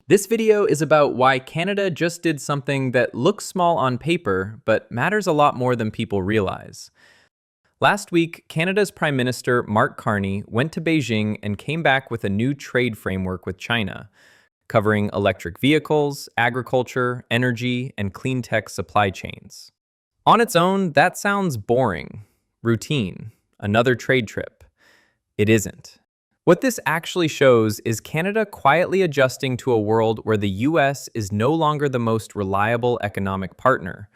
This video is about why Canada just did something that looks small on paper, but matters a lot more than people realize. Last week, Canada's Prime Minister Mark Carney went to Beijing and came back with a new trade framework with China, covering electric vehicles, agriculture, energy, and clean tech supply chains. On its own, that sounds boring, routine, another trade trip. It isn't. What this actually shows is Canada quietly adjusting to a world where the US is no longer the most reliable economic partner,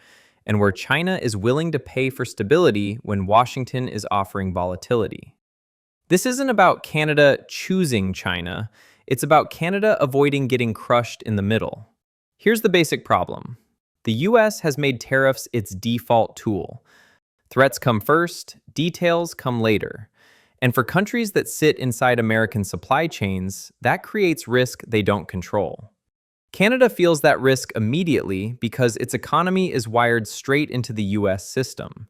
and where China is willing to pay for stability when Washington is offering volatility. This isn't about Canada choosing China, it's about Canada avoiding getting crushed in the middle. Here's the basic problem. The US has made tariffs its default tool. Threats come first, details come later. And for countries that sit inside American supply chains, that creates risk they don't control. Canada feels that risk immediately because its economy is wired straight into the US system.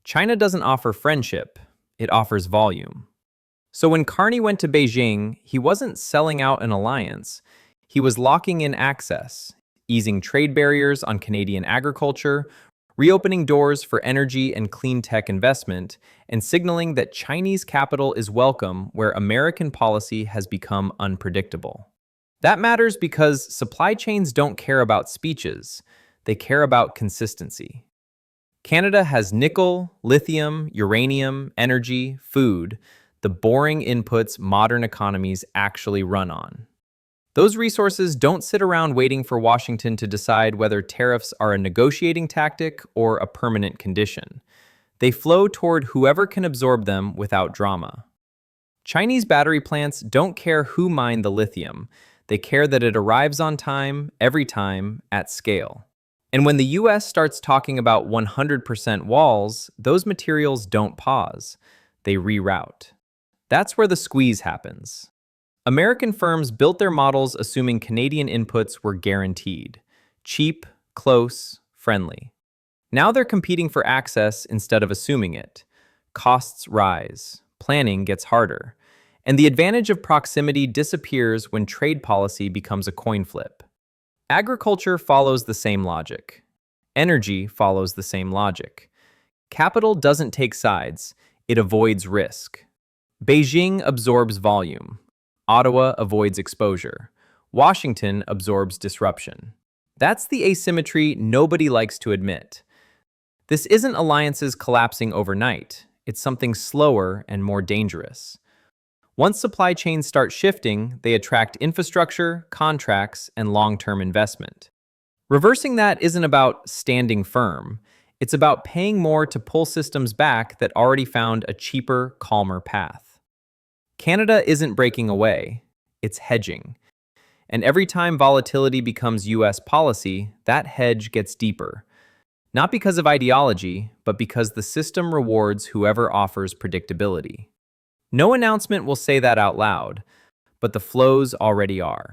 China doesn't offer friendship, it offers volume. So when Carney went to Beijing, he wasn't selling out an alliance. He was locking in access, easing trade barriers on Canadian agriculture, reopening doors for energy and clean tech investment, and signaling that Chinese capital is welcome where American policy has become unpredictable. That matters because supply chains don't care about speeches, they care about consistency. Canada has nickel, lithium, uranium, energy, food, the boring inputs modern economies actually run on. Those resources don't sit around waiting for Washington to decide whether tariffs are a negotiating tactic or a permanent condition. They flow toward whoever can absorb them without drama. Chinese battery plants don't care who mine the lithium. They care that it arrives on time, every time, at scale. And when the US starts talking about 100% walls, those materials don't pause. They reroute. That's where the squeeze happens. American firms built their models assuming Canadian inputs were guaranteed. Cheap, close, friendly. Now they're competing for access instead of assuming it. Costs rise. Planning gets harder. And the advantage of proximity disappears when trade policy becomes a coin flip. Agriculture follows the same logic. Energy follows the same logic. Capital doesn't take sides. It avoids risk. Beijing absorbs volume. Ottawa avoids exposure. Washington absorbs disruption. That's the asymmetry nobody likes to admit. This isn't alliances collapsing overnight. It's something slower and more dangerous. Once supply chains start shifting, they attract infrastructure, contracts, and long-term investment. Reversing that isn't about standing firm. It's about paying more to pull systems back that already found a cheaper, calmer path. Canada isn't breaking away, it's hedging. And every time volatility becomes US policy, that hedge gets deeper. Not because of ideology, but because the system rewards whoever offers predictability. No announcement will say that out loud, but the flows already are.